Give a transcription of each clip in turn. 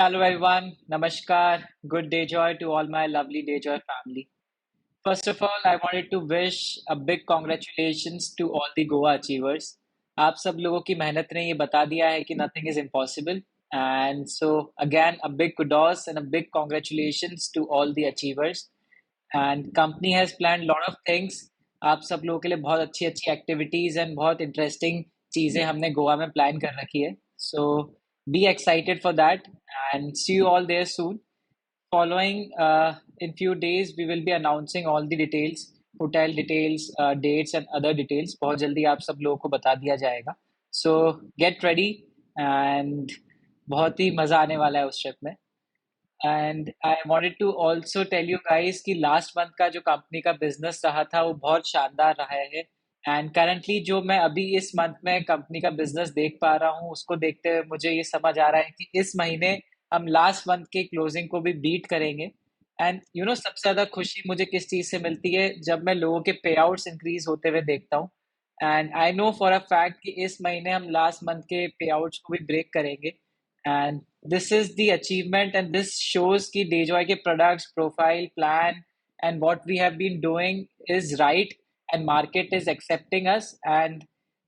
Hello everyone, Namaskar, good day joy to all my lovely day joy family. First of all, I wanted to wish a big congratulations to all the Goa achievers. आप सब लोगों की मेहनत ने ये बता दिया है कि nothing is impossible. And so again, a big kudos and a big congratulations to all the achievers. And company has planned lot of things. आप सब लोगों के लिए बहुत अच्छी अच्छी एक्टिविटीज एंड बहुत इंटरेस्टिंग चीजें हमने गोवा में प्लान कर रखी है. So be excited for that and see you all there soon. Following in few days, we will be announcing all the details, hotel details, dates and other details. बहुत जल्दी आप सब लोगों को बता दिया जाएगा. So get ready and बहुत ही मजा आने वाला है उस ट्रिप में. And I wanted to also tell you guys कि लास्ट मंथ का जो कंपनी का बिजनेस रहा था वो बहुत शानदार रहा है. एंड करंटली जो मैं अभी इस मंथ में कंपनी का बिजनेस देख पा रहा हूँ उसको देखते हुए मुझे ये समझ आ रहा है कि इस महीने हम लास्ट मंथ के क्लोजिंग को भी बीट करेंगे. एंड सबसे ज्यादा खुशी मुझे किस चीज से मिलती है जब मैं लोगों के पे आउट्स इंक्रीज होते हुए देखता हूँ. And I know for a fact कि इस महीने हम लास्ट मंथ के पे आउट्स को भी ब्रेक करेंगे. And this is the achievement and this shows कि Dayjoy के products, profile, plan and what we have been doing is right and market is accepting us and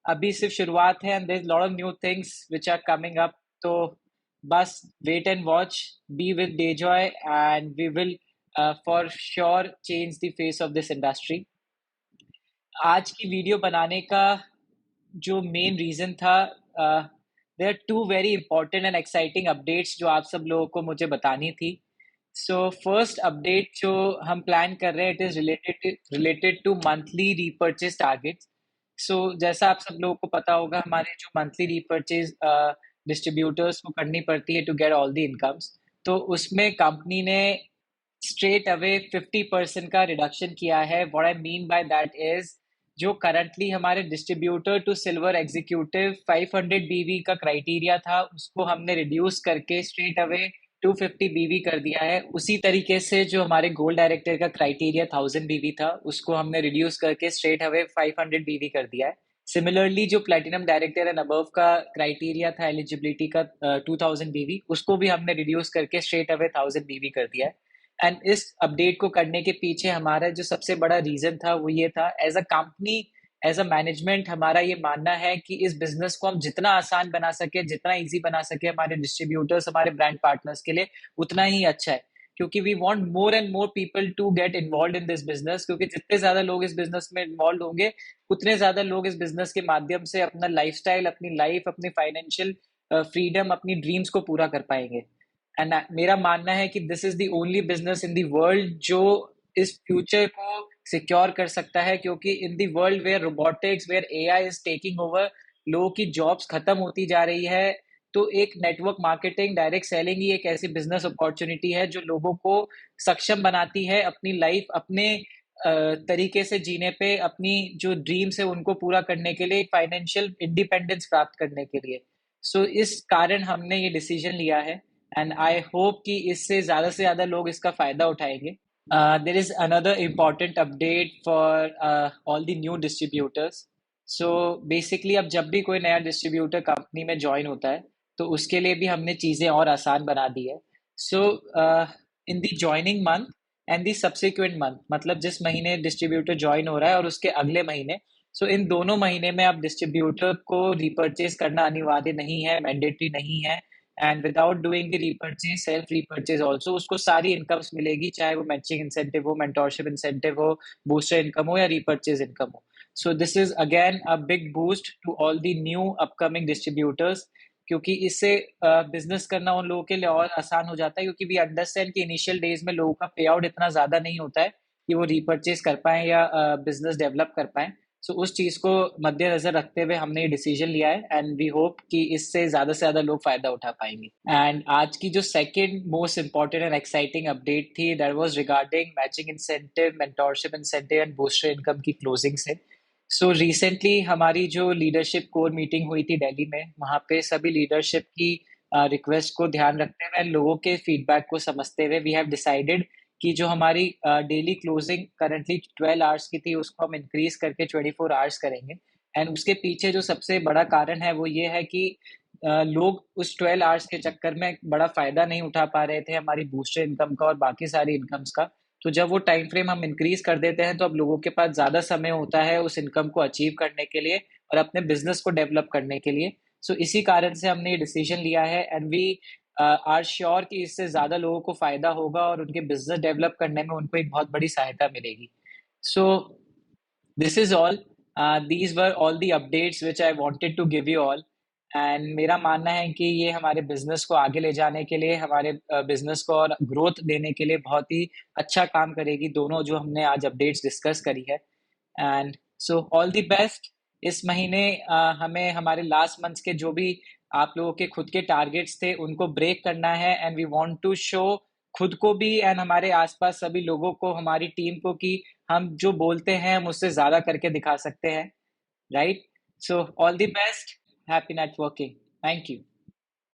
अभी सिर्फ शुरुआत है and there's a lot of new things which are coming up. तो बस wait and watch, be with Dayjoy and we will for sure change the face of this industry. आज की video बनाने का जो मेन रीजन था, there are two very important and exciting updates जो आप सब लोगों को मुझे बतानी थी. सो फर्स्ट अपडेट जो हम प्लान कर रहे हैं it is related to monthly repurchase targets. So जैसा आप सब लोगों को पता होगा हमारे जो मंथली रीपर्चेज डिस्ट्रीब्यूटर्स को करनी पड़ती है to get all the incomes. तो उसमें कंपनी ने स्ट्रेट अवे 50% का रिडक्शन किया है. What I mean by that is जो करंटली हमारे डिस्ट्रीब्यूटर टू सिल्वर एग्जीक्यूटिव 500 बीवी का क्राइटेरिया था उसको हमने रिड्यूस करके स्ट्रेट अवे 250 बीवी कर दिया है. उसी तरीके से जो हमारे गोल्ड डायरेक्टर का क्राइटेरिया 1000 बीवी था उसको हमने रिड्यूस करके स्ट्रेट अवे 500 बीवी कर दिया है. सिमिलरली जो प्लेटिनम डायरेक्टर एंड अबव का क्राइटेरिया था एलिजिबिलिटी का 2000 बीवी उसको भी हमने रिड्यूस करके स्ट्रेट अवे 1000 बीवी कर दिया है. एंड इस अपडेट को करने के पीछे हमारा जो सबसे बड़ा रीजन था वो ये था as a company as a management हमारा ये मानना है कि इस बिजनेस को हम जितना आसान बना सके जितना इजी बना सके हमारे डिस्ट्रीब्यूटर्स हमारे ब्रांड पार्टनर्स के लिए उतना ही अच्छा है. क्योंकि we want more and more people to get involve in this business. क्योंकि जितने ज्यादा लोग इस बिजनेस में इन्वॉल्व होंगे उतने ज्यादा लोग इस बिजनेस के माध्यम से अपना लाइफस्टाइल अपनी लाइफ अपनी फाइनेंशियल फ्रीडम अपनी ड्रीम्स को पूरा कर पाएंगे. एंड मेरा मानना है कि this is the only business in the world जो इस फ्यूचर को सिक्योर कर सकता है. क्योंकि in the world where robotics where AI is taking over लोगों की जॉब्स खत्म होती जा रही है. तो एक नेटवर्क मार्केटिंग डायरेक्ट सेलिंग ही एक ऐसी बिजनेस अपॉर्चुनिटी है जो लोगों को सक्षम बनाती है अपनी लाइफ अपने तरीके से जीने पे अपनी जो ड्रीम्स है उनको पूरा करने के लिए फाइनेंशियल इंडिपेंडेंस प्राप्त करने के लिए. सो इस कारण हमने ये डिसीजन लिया है एंड आई होप कि इससे ज्यादा से ज्यादा लोग इसका फायदा उठाएंगे. There is another important update for all the new distributors. So basically अब जब भी कोई नया डिस्ट्रीब्यूटर कंपनी में ज्वाइन होता है तो उसके लिए भी हमने चीज़ें और आसान बना दी है. So in the joining month and the subsequent month मतलब जिस महीने डिस्ट्रीब्यूटर ज्वाइन हो रहा है और उसके अगले महीने सो इन दोनों महीने में आप डिस्ट्रीब्यूटर को रिपर्चेज करना अनिवार्य नहीं है मैंडेटरी नहीं है. And without doing the repurchase self repurchase also उसको सारी इनकम्स मिलेगी चाहे वो मैचिंग इंसेंटिव हो मेंटोरशिप इंसेंटिव हो बूस्टर इनकम हो या रीपर्चेज इनकम हो. So this is again a big boost to all the new upcoming distributors. क्योंकि इससे बिजनेस करना उन लोगों के लिए और आसान हो जाता है क्योंकि वी अंडरस्टैंड कि इनिशियल डेज में लोगों का पे आउट इतना ज्यादा नहीं होता है कि वो रीपर्चेज कर पाए या बिजनेस डेवलप कर पाए. सो उस चीज को मद्देनजर रखते हुए हमने ये डिसीजन लिया है एंड वी होप कि इससे ज्यादा से ज्यादा लोग फायदा उठा पाएंगे. एंड आज की जो second most important and exciting update थी that was regarding matching incentive mentorship incentive and booster income की क्लोजिंग से. सो रिसेंटली हमारी जो लीडरशिप कोर मीटिंग हुई थी दिल्ली में वहाँ पे सभी लीडरशिप की रिक्वेस्ट को ध्यान रखते हुए लोगों के फीडबैक को समझते हुए वी हैव डिसाइडेड कि जो हमारी डेली क्लोजिंग करंटली 12 आवर्स की थी उसको हम इंक्रीज करके 24 आवर्स करेंगे. एंड उसके पीछे जो सबसे बड़ा कारण है वो ये है कि लोग उस 12 आवर्स के चक्कर में बड़ा फायदा नहीं उठा पा रहे थे हमारी बूस्टर इनकम का और बाकी सारी इनकम्स का। तो जब वो टाइम फ्रेम हम इंक्रीज कर देते हैं तो अब लोगों के पास ज्यादा समय होता है उस इनकम को अचीव करने के लिए और अपने बिजनेस को डेवलप करने के लिए। सो इसी कारण से हमने ये डिसीजन लिया है एंड वी आर श्योर कि इससे ज्यादा लोगों को फायदा होगा और उनके बिजनेस डेवलप करने में उनको एक बहुत बड़ी सहायता मिलेगी। सो this is all. These were all the updates which I wanted to give you all. And मेरा मानना है कि ये हमारे बिजनेस को आगे ले जाने के लिए हमारे बिजनेस को और ग्रोथ देने के लिए बहुत ही अच्छा काम करेगी दोनों जो हमने आज अपडेट्स डिस्कस करी है। And so all the best. इस महीने हमें हमारे लास्ट मंथ्स के जो भी आप लोगों के खुद के टारगेट्स थे उनको ब्रेक करना है and we want to show खुद को भी एंड हमारे आसपास सभी लोगों को हमारी टीम को कि हम जो बोलते हैं हम उससे ज्यादा करके दिखा सकते हैं। Right. So all the best. Happy networking. Thank you.